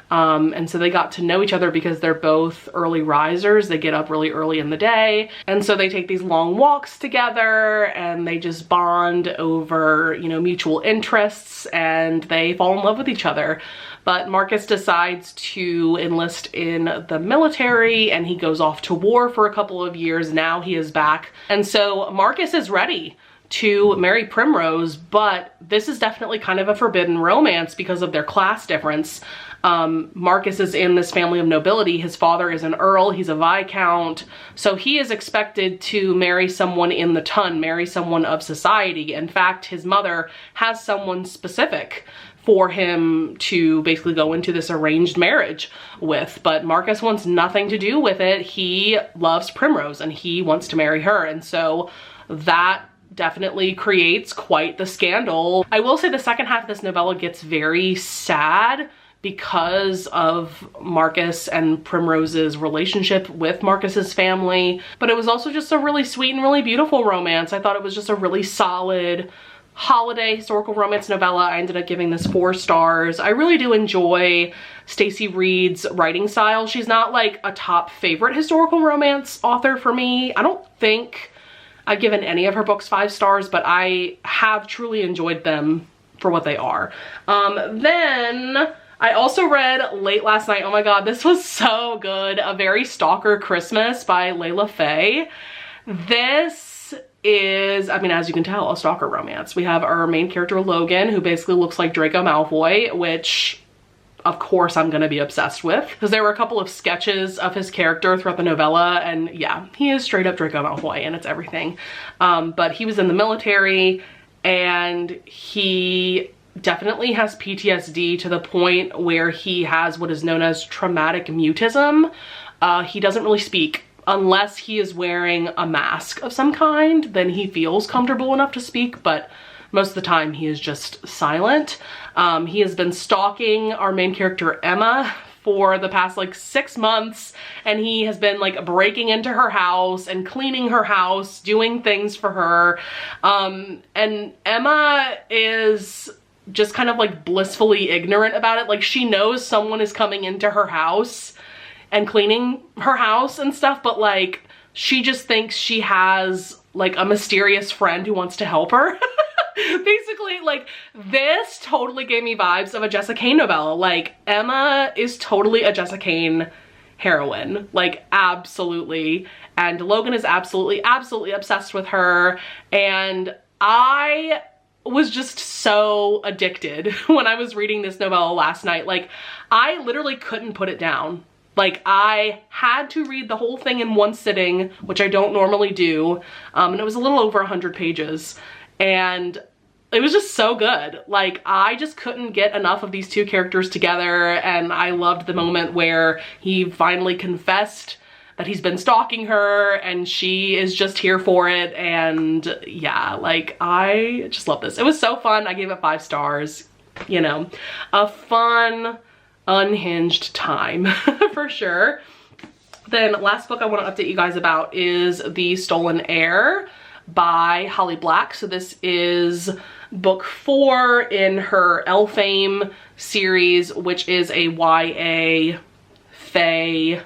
And so they got to know each other because they're both early risers. They get up really early in the day. And so they take these long walks together and they just bond over, you know, mutual interests, and they fall in love with each other. But Marcus decides to enlist in the military and he goes off to war for a couple of years. Now he is back. And so Marcus is ready to marry Primrose, but this is definitely kind of a forbidden romance because of their class difference. Marcus is in this family of nobility. His father is an earl, he's a viscount, so he is expected to marry someone in the ton, marry someone of society. In fact, his mother has someone specific for him to basically go into this arranged marriage with, but Marcus wants nothing to do with it. He loves Primrose and he wants to marry her, and so that definitely creates quite the scandal. I will say the second half of this novella gets very sad because of Marcus and Primrose's relationship with Marcus's family, but it was also just a really sweet and really beautiful romance. I thought it was just a really solid holiday historical romance novella. I ended up giving this 4 stars. I really do enjoy Stacy Reed's writing style. She's not like a top favorite historical romance author for me. I don't think I've given any of her books 5 stars, but I have truly enjoyed them for what they are. Then I also read late last night, oh my god, this was so good, A Very Stalker Christmas by Layla Faye. This is, I mean, as you can tell, a stalker romance. We have our main character Logan, who basically looks like Draco Malfoy, which of course I'm gonna be obsessed with, because there were a couple of sketches of his character throughout the novella, and yeah, he is straight up Draco Malfoy and it's everything. But he was in the military and he definitely has PTSD to the point where he has what is known as traumatic mutism. He doesn't really speak unless he is wearing a mask of some kind. Then he feels comfortable enough to speak, but most of the time he is just silent. He has been stalking our main character Emma for the past like 6 months, and he has been like breaking into her house and cleaning her house, doing things for her. And Emma is just kind of like blissfully ignorant about it. Like, she knows someone is coming into her house and cleaning her house and stuff, but like she just thinks she has like a mysterious friend who wants to help her. Basically, like, this totally gave me vibes of a Jessica Kane novella. Like, Emma is totally a Jessica Kane heroine, like, absolutely. And Logan is absolutely obsessed with her, and I was just so addicted when I was reading this novella last night. Like, I literally couldn't put it down. Like, I had to read the whole thing in one sitting, which I don't normally do, and it was a little over 100 pages, and it was just so good. Like, I just couldn't get enough of these two characters together, and I loved the moment where he finally confessed that he's been stalking her and she is just here for it, and yeah, like, I just love this. It was so fun. I gave it 5 stars. You know, a fun, unhinged time for sure. Then last book I want to update you guys about is The Stolen Heir by Holly Black. So this is book 4 in her Elfame series, which is a YA fae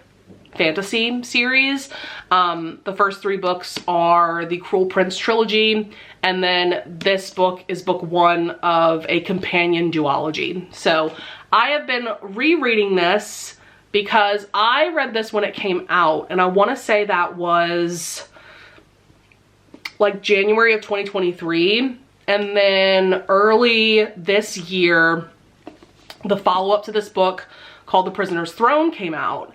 fantasy series. The first 3 books are the Cruel Prince trilogy, and then this book is book 1 of a companion duology. So I have been rereading this because I read this when it came out, and I want to say that was like January of 2023. And then early this year, the follow-up to this book called The Prisoner's Throne came out.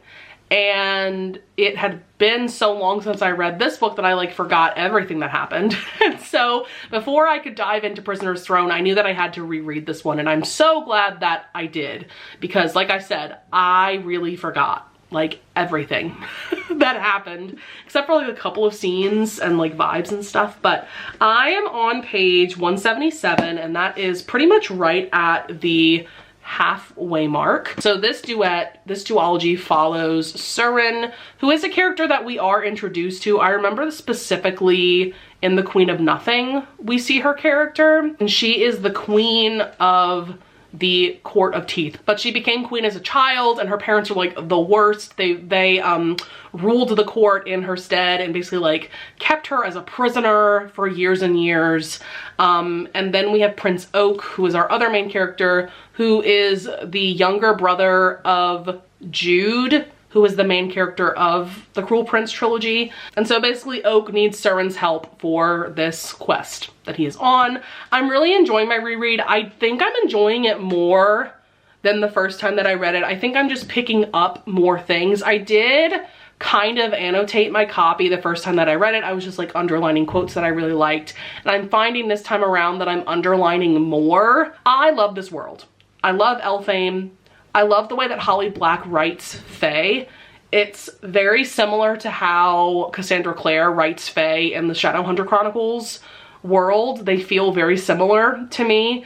And it had been so long since I read this book that I like forgot everything that happened. And so before I could dive into Prisoner's Throne, I knew that I had to reread this one. And I'm so glad that I did, because like I said, I really forgot like everything that happened, except for like a couple of scenes and like vibes and stuff. But I am on page 177, and that is pretty much right at the halfway mark. So this duology follows Surin, who is a character that we are introduced to. I remember specifically in The Queen of Nothing, we see her character, and she is the queen of the Court of Teeth, but she became queen as a child, and her parents were like the worst. They ruled the court in her stead and basically like kept her as a prisoner for years and years. And then we have Prince Oak, who is our other main character, who is the younger brother of Jude, who is the main character of the Cruel Prince trilogy. And so basically Oak needs Surin's help for this quest that he is on. I'm really enjoying my reread. I think I'm enjoying it more than the first time that I read it. I think I'm just picking up more things. I did kind of annotate my copy the first time that I read it. I was just like underlining quotes that I really liked. And I'm finding this time around that I'm underlining more. I love this world. I love Elfame. I love the way that Holly Black writes Fae. It's very similar to how Cassandra Clare writes Fae in the Shadowhunter Chronicles world. They feel very similar to me.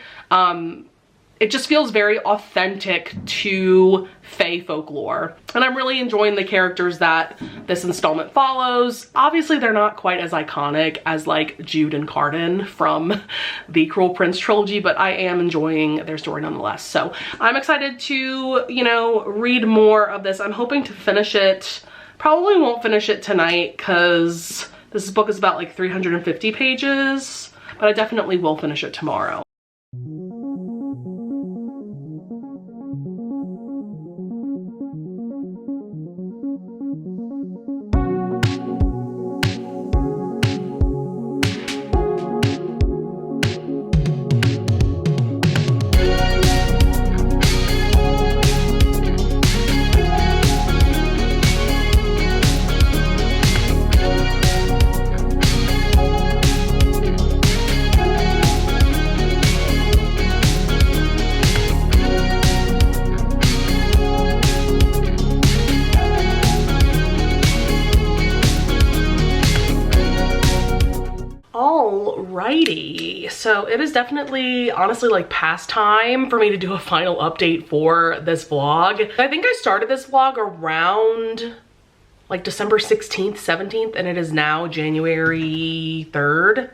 It just feels very authentic to Fae folklore. And I'm really enjoying the characters that this installment follows. Obviously, they're not quite as iconic as like Jude and Cardan from the Cruel Prince trilogy, but I am enjoying their story nonetheless. So I'm excited to, you know, read more of this. I'm hoping to finish it. Probably won't finish it tonight because this book is about like 350 pages, but I definitely will finish it tomorrow. Alrighty, so it is definitely honestly like past time for me to do a final update for this vlog. I think I started this vlog around like December 16th, 17th, and it is now January 3rd.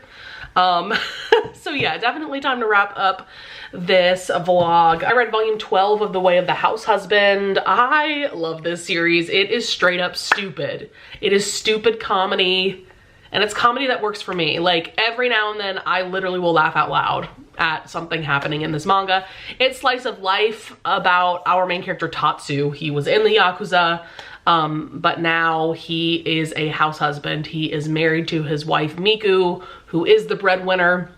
So yeah, definitely time to wrap up this vlog. I read volume 12 of The Way of the House Husband. I love this series. It is straight up stupid. It is stupid comedy. And it's comedy that works for me. Like every now and then I literally will laugh out loud at something happening in this manga. It's slice of life about our main character Tatsu. He was in the Yakuza, but now he is a house husband. He is married to his wife Miku, who is the breadwinner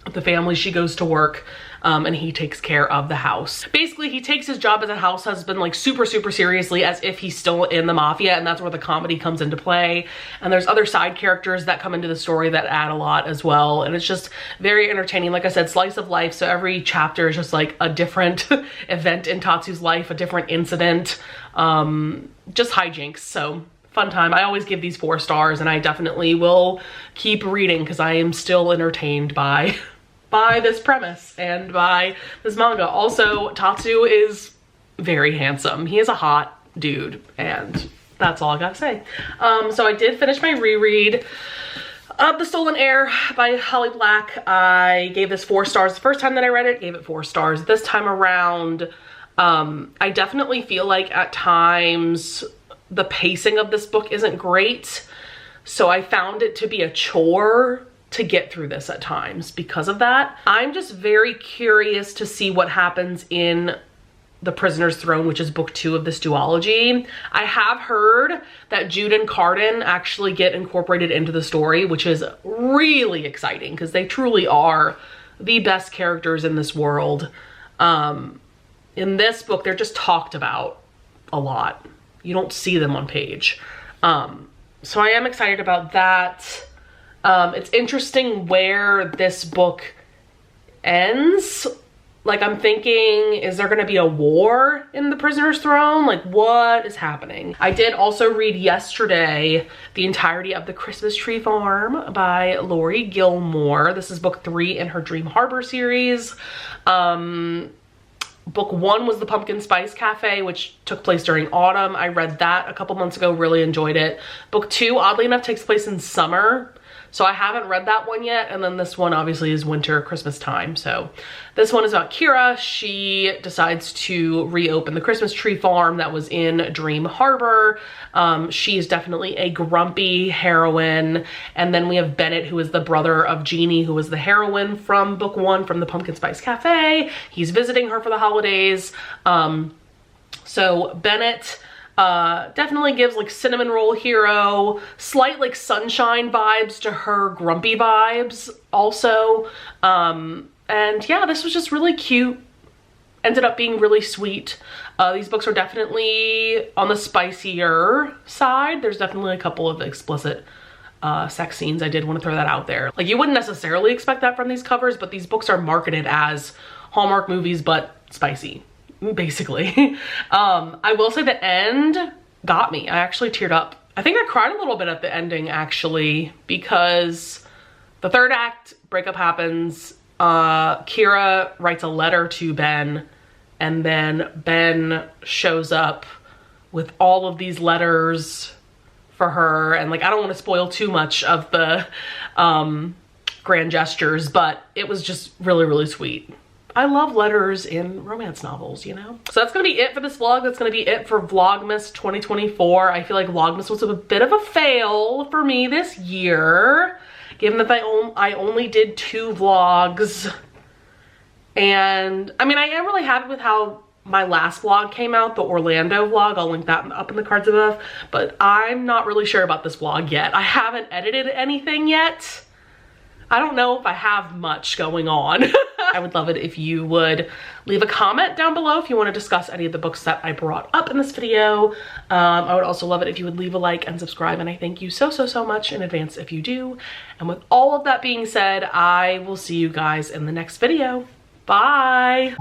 of the family. She goes to work. And he takes care of the house. Basically, he takes his job as a house husband like super seriously, as if he's still in the mafia, and that's where the comedy comes into play. And there's other side characters that come into the story that add a lot as well, and it's just very entertaining. Like I said, slice of life, so every chapter is just like a different event in Tatsu's life, a different incident, just hijinks. So fun time. I always give these 4 stars, and I definitely will keep reading because I am still entertained by this premise and by this manga. Also, Tatsu is very handsome. He is a hot dude, and that's all I gotta say. So I did finish my reread of The Stolen Heir by Holly Black. I gave this 4 stars the first time that I read it, gave it 4 stars this time around. I definitely feel like at times the pacing of this book isn't great, so I found it to be a chore to get through this at times because of that. I'm just very curious to see what happens in The Prisoner's Throne, which is book 2 of this duology. I have heard that Jude and Cardan actually get incorporated into the story, which is really exciting because they truly are the best characters in this world. In this book, they're just talked about a lot. You don't see them on page. So I am excited about that. It's interesting where this book ends. Like, I'm thinking, is there gonna be a war in the Prisoner's Throne? Like, what is happening? I did also read yesterday the entirety of The Christmas Tree Farm by Lori Gilmore. This is book 3 in her Dream Harbor series. Book 1 was The Pumpkin Spice Cafe, which took place during autumn. I read that a couple months ago, really enjoyed it. Book 2, oddly enough, takes place in summer. So I haven't read that one yet. And then this one obviously is winter, Christmas time. So this one is about Kira. She decides to reopen the Christmas Tree Farm that was in Dream Harbor. She's definitely a grumpy heroine. And then we have Bennett, who is the brother of Jeannie, who was the heroine from book 1 from the Pumpkin Spice Cafe. He's visiting her for the holidays. So Bennett definitely gives like cinnamon roll hero, slight like sunshine vibes to her grumpy vibes also. And yeah, this was just really cute. Ended up being really sweet. These books are definitely on the spicier side. There's definitely a couple of explicit sex scenes. I did want to throw that out there. Like, you wouldn't necessarily expect that from these covers, but these books are marketed as Hallmark movies, but spicy, basically. I will say the end got me. I actually teared up. I think I cried a little bit at the ending, actually, because the third act breakup happens. Kira writes a letter to Ben, and then Ben shows up with all of these letters for her. And like, I don't want to spoil too much of the grand gestures, but it was just really, really sweet. I love letters in romance novels, you know? So that's gonna be it for this vlog. That's gonna be it for Vlogmas 2024. I feel like Vlogmas was a bit of a fail for me this year, given that I only did 2 vlogs. And I mean, I am really happy with how my last vlog came out, the Orlando vlog. I'll link that up in the cards above, but I'm not really sure about this vlog yet. I haven't edited anything yet. I don't know if I have much going on. I would love it if you would leave a comment down below if you want to discuss any of the books that I brought up in this video. I would also love it if you would leave a like and subscribe, and I thank you so, so, so much in advance if you do. And with all of that being said, I will see you guys in the next video. Bye.